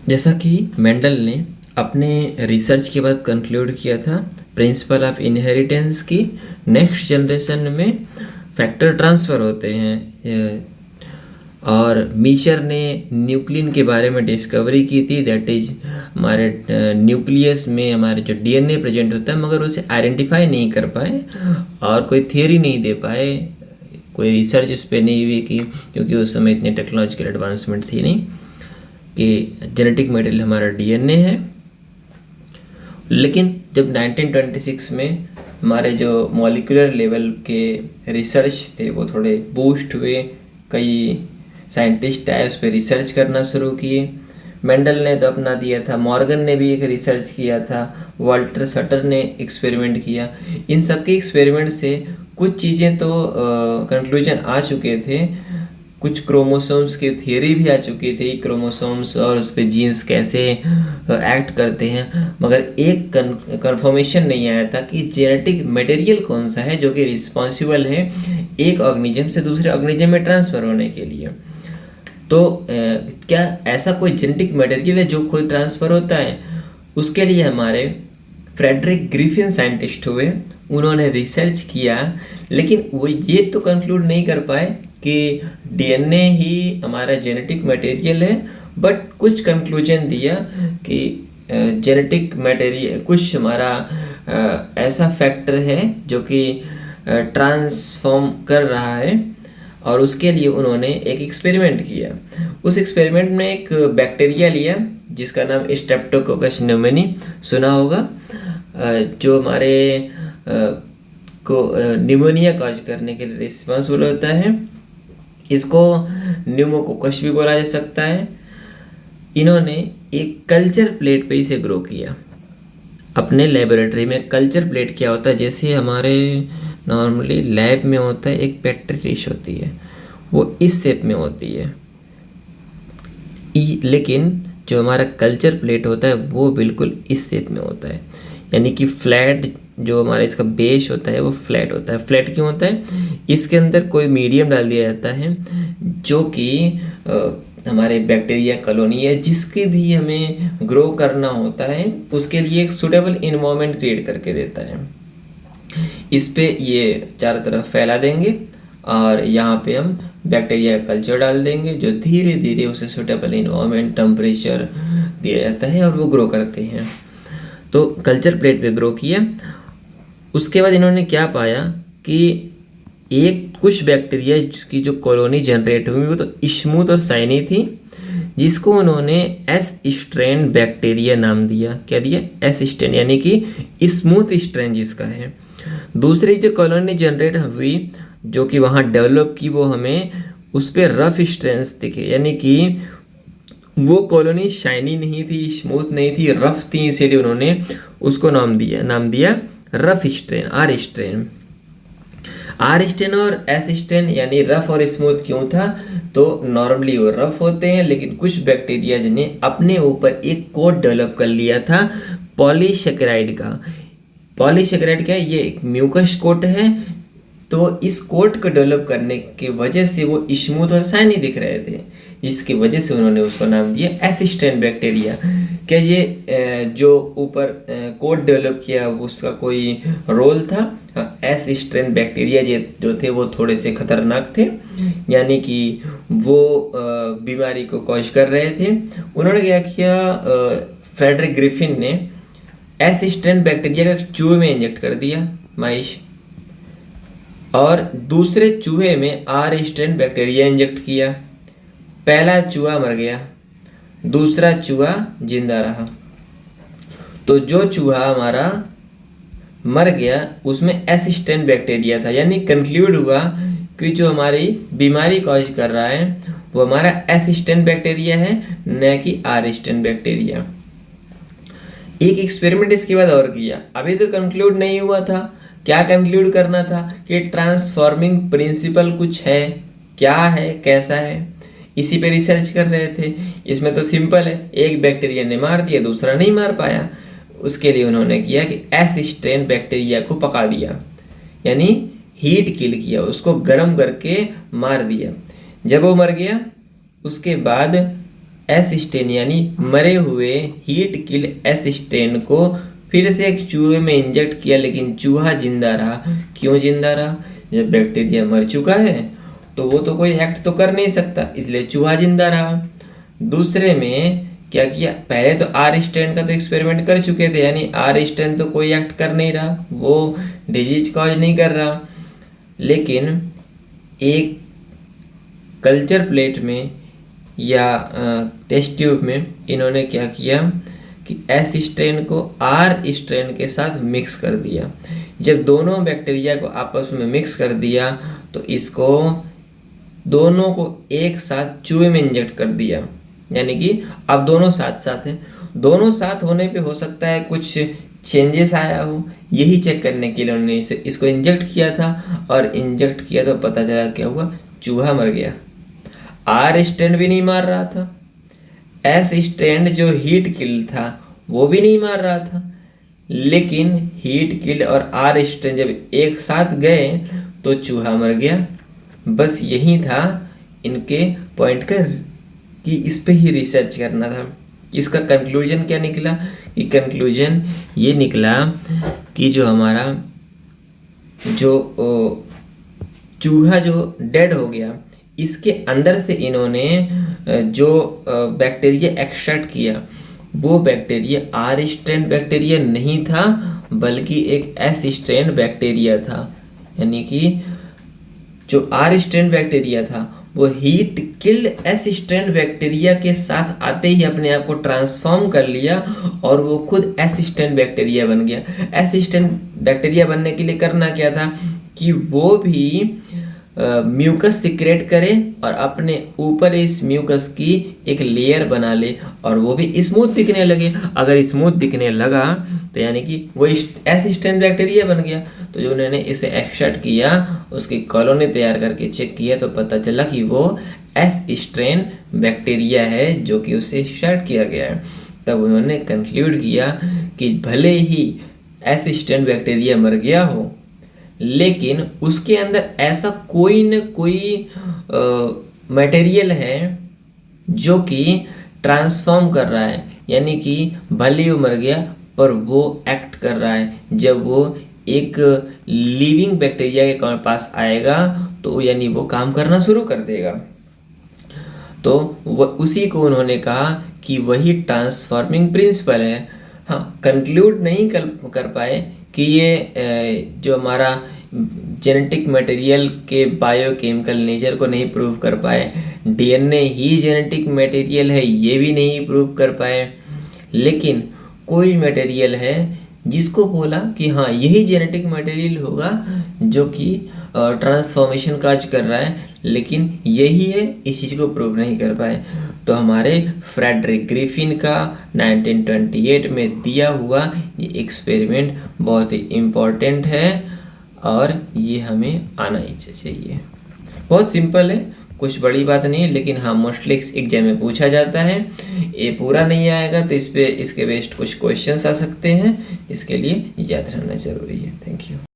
जैसा कि मेंडल ने अपने रिसर्च के बाद कंक्लूड किया था प्रिंसिपल ऑफ इनहेरिटेंस की नेक्स्ट जनरेशन में फैक्टर ट्रांसफ़र होते हैं। और मीचर ने न्यूक्लियन के बारे में डिस्कवरी की थी, दैट इज हमारे न्यूक्लियस में हमारे जो डीएनए प्रेजेंट होता है, मगर उसे आइडेंटिफाई नहीं कर पाए और कोई थियरी नहीं दे पाए, कोई रिसर्च इस पर नहीं हुई कि क्योंकि उस समय इतनी टेक्नोलॉजिकल एडवांसमेंट थी नहीं कि जेनेटिक मटेरियल हमारा डीएनए है। लेकिन जब 1926 में हमारे जो मॉलिक्यूलर लेवल के रिसर्च थे वो थोड़े बूस्ट हुए, कई साइंटिस्ट आए उस पर रिसर्च करना शुरू किए। मेंडल ने तो अपना दिया था, मॉर्गन ने भी एक रिसर्च किया था, वाल्टर सटर ने एक्सपेरिमेंट किया। इन सब के एक्सपेरिमेंट से कुछ चीज़ें तो कंक्लूजन आ चुके थे, कुछ क्रोमोसोम्स की थियरी भी आ चुकी थी, क्रोमोसोम्स और उस पर जीन्स कैसे एक्ट करते हैं, मगर एक कंफर्मेशन नहीं आया था कि जेनेटिक मटेरियल कौन सा है जो कि रिस्पॉन्सिबल है एक ऑर्गेनिज्म से दूसरे ऑर्गेनिज्म में ट्रांसफ़र होने के लिए। तो क्या ऐसा कोई जेनेटिक मटेरियल है जो कोई ट्रांसफ़र होता है? उसके लिए हमारे फ्रेडरिक ग्रिफिन साइंटिस्ट हुए, उन्होंने रिसर्च किया, लेकिन वो ये तो कंक्लूड नहीं कर पाए कि डीएनए ही हमारा जेनेटिक मटेरियल है, बट कुछ कंक्लूजन दिया कि जेनेटिक मटेरियल कुछ हमारा ऐसा फैक्टर है जो कि ट्रांसफॉर्म कर रहा है, और उसके लिए उन्होंने एक एक्सपेरिमेंट किया। उस एक्सपेरिमेंट में एक बैक्टीरिया लिया जिसका नाम स्ट्रेप्टोकोकस न्यूमोनी सुना होगा, जो हमारे को न्यूमोनिया कॉज करने के लिए रिस्पॉन्सिबल होता है। इसको न्यूमोकोकस भी बोला जा सकता है। इन्होंने एक कल्चर प्लेट पे इसे ग्रो किया अपने लेबोरेटरी में। कल्चर प्लेट क्या होता है? जैसे हमारे नॉर्मली लैब में होता है, एक पेट्री डिश होती है, वो इस शेप में होती है, लेकिन जो हमारा कल्चर प्लेट होता है वो बिल्कुल इस शेप में होता है, यानी कि फ्लैट। जो हमारा इसका बेस होता है वो फ्लैट होता है। फ्लैट क्यों होता है? इसके अंदर कोई मीडियम डाल दिया जाता है जो कि हमारे बैक्टीरिया कॉलोनी है, जिसके भी हमें ग्रो करना होता है उसके लिए एक सूटेबल इन्वायरमेंट क्रिएट करके देता है। इस पे ये चारों तरफ फैला देंगे और यहाँ पे हम बैक्टीरिया का कल्चर डाल देंगे, जो धीरे धीरे उसे सूटेबल इन्वायरमेंट टेम्परेचर दिया जाता है और वो ग्रो करते हैं। तो कल्चर प्लेट पे ग्रो किया। उसके बाद इन्होंने क्या पाया कि एक कुछ बैक्टीरिया की जो कॉलोनी जनरेट हुई वो तो स्मूथ और शाइनी थी, जिसको उन्होंने एस स्ट्रेन बैक्टीरिया नाम दिया। क्या दिया? एस स्ट्रेन, यानी कि स्मूथ स्ट्रेन जिसका है। दूसरी जो कॉलोनी जनरेट हुई जो कि वहाँ डेवलप की, वो हमें उस पर रफ स्ट्रेन्स दिखे, यानी कि वो कॉलोनी शाइनी नहीं थी, स्मूथ नहीं थी, रफ थी, इसीलिए उन्होंने उसको नाम दिया rough strain, R strain. R strain और एस स्ट्रेन यानी रफ और स्मूथ क्यों था? तो नॉर्मली वो रफ होते हैं, लेकिन कुछ बैक्टीरिया ने अपने ऊपर एक कोट डेवलप कर लिया था पॉलीसेकेराइड का। पॉलीसेकेराइड क्या है? ये एक म्यूकस कोट है, तो इस कोट को डेवलप करने की वजह से वो स्मूथ और शाइनी दिख रहे थे, इसकी वजह से उन्होंने उसको नाम दिया एस स्ट्रेन बैक्टीरिया। क्या ये जो ऊपर कोट डेवलप किया उसका कोई रोल था? एस स्ट्रेन बैक्टीरिया जो थे वो थोड़े से खतरनाक थे, यानी कि वो बीमारी को कॉज कर रहे थे। उन्होंने क्या किया, फ्रेडरिक ग्रिफिन ने एस स्ट्रेन बैक्टीरिया का चूहे में इंजेक्ट कर दिया, माइश, और दूसरे चूहे में आर स्ट्रेन बैक्टीरिया इंजेक्ट किया। पहला चूहा मर गया, दूसरा चूहा जिंदा रहा। तो जो चूहा हमारा मर गया उसमें एस स्ट्रेन बैक्टीरिया था, यानी कंक्लूड हुआ कि जो हमारी बीमारी कॉज कर रहा है वो हमारा एस स्ट्रेन बैक्टीरिया है, न कि आर स्ट्रेन बैक्टीरिया। एक एक्सपेरिमेंट इसके बाद और किया, अभी तो कंक्लूड नहीं हुआ था। क्या कंक्लूड करना था? कि ट्रांसफॉर्मिंग प्रिंसिपल कुछ है, क्या है, कैसा है, इसी पे रिसर्च कर रहे थे। इसमें तो सिंपल है, एक बैक्टीरिया ने मार दिया, दूसरा नहीं मार पाया। उसके लिए उन्होंने किया कि एस स्ट्रेन बैक्टीरिया को पका दिया, यानी हीट किल किया, उसको गर्म करके मार दिया। जब वो मर गया उसके बाद एस स्टेन यानी मरे हुए हीट किल एस स्टेन को फिर से एक चूहे में इंजेक्ट किया, लेकिन चूहा जिंदा रहा। क्यों जिंदा रहा? जब बैक्टीरिया मर चुका है तो वो तो कोई एक्ट तो कर नहीं सकता, इसलिए चूहा जिंदा रहा। दूसरे में क्या किया, पहले तो आर स्ट्रेन का तो एक्सपेरिमेंट कर चुके थे, यानी आर स्ट्रेन तो कोई एक्ट कर नहीं रहा, वो डिजीज कॉज नहीं कर रहा। लेकिन एक कल्चर प्लेट में या टेस्ट ट्यूब में इन्होंने क्या किया कि एस स्ट्रेन को आर स्ट्रेन के साथ मिक्स कर दिया। जब दोनों बैक्टीरिया को आपस में मिक्स कर दिया तो इसको दोनों को एक साथ चूहे में इंजेक्ट कर दिया, यानी कि अब दोनों साथ साथ हैं। दोनों साथ होने पे हो सकता है कुछ चेंजेस आया हो, यही चेक करने के लिए उन्होंने इसको इंजेक्ट किया था। और इंजेक्ट किया तो पता चला क्या हुआ, चूहा मर गया। आर स्ट्रेन भी नहीं मार रहा था, एस स्ट्रेन जो हीट किल था वो भी नहीं मार रहा था, लेकिन हीट किल और आर स्ट्रेन जब एक साथ गए तो चूहा मर गया। बस यही था इनके पॉइंट का कि इस पे ही रिसर्च करना था। इसका कंक्लूजन क्या निकला कि कंक्लूजन ये निकला कि जो हमारा जो चूहा जो डेड हो गया, इसके अंदर से इन्होंने जो बैक्टीरिया एक्सट्रैक्ट किया वो बैक्टीरिया आर स्ट्रेन बैक्टीरिया नहीं था, बल्कि एक एस स्ट्रेन बैक्टीरिया था। यानी कि जो आर स्ट्रेन बैक्टीरिया था वो heat killed S strain bacteria के साथ आते ही अपने आप को ट्रांसफॉर्म कर लिया और वो खुद एस स्ट्रेन बैक्टीरिया बन गया। एस स्ट्रेन बैक्टीरिया बनने के लिए करना क्या था कि वो भी म्यूकस सिक्रेट करे और अपने ऊपर इस म्यूकस की एक लेयर बना ले और वो भी स्मूथ दिखने लगे। अगर स्मूथ दिखने लगा तो यानी कि वो एस स्ट्रेन बैक्टीरिया बन गया। तो जो उन्होंने इसे एक्सट्रैक्ट किया, उसकी कॉलोनी तैयार करके चेक किया तो पता चला कि वो एस स्ट्रेन बैक्टीरिया है जो कि उसे एक्सट्रैक्ट किया गया है। तब उन्होंने कंक्लूड किया कि भले ही एस स्ट्रेन बैक्टीरिया मर गया हो, लेकिन उसके अंदर ऐसा कोई न कोई मटेरियल है जो कि ट्रांसफॉर्म कर रहा है, यानी कि भले ही वो मर गया पर वो एक्ट कर रहा है। जब वो एक लिविंग बैक्टीरिया के पास आएगा तो यानी वो काम करना शुरू कर देगा। तो वह उसी को उन्होंने कहा कि वही ट्रांसफॉर्मिंग प्रिंसिपल है। हाँ, कंक्लूड नहीं कर पाए कि ये जो हमारा जेनेटिक मटेरियल के बायोकेमिकल नेचर को नहीं प्रूव कर पाए, डीएनए ही जेनेटिक मटेरियल है ये भी नहीं प्रूव कर पाए, लेकिन कोई मटेरियल है जिसको बोला कि हाँ यही जेनेटिक मटेरियल होगा जो कि ट्रांसफॉर्मेशन काज कर रहा है, लेकिन यही है, इस चीज़ को प्रूव नहीं कर पाए। तो हमारे फ्रेडरिक ग्रिफिन का 1928 में दिया हुआ ये एक्सपेरिमेंट बहुत ही इम्पोर्टेंट है और ये हमें आना ही चाहिए। बहुत सिंपल है, कुछ बड़ी बात नहीं है, लेकिन हाँ मोस्टली एग्जाम में पूछा जाता है। ये पूरा नहीं आएगा तो इसके बेस्ड कुछ क्वेश्चंस आ सकते हैं, इसके लिए याद रहना जरूरी है। Thank you.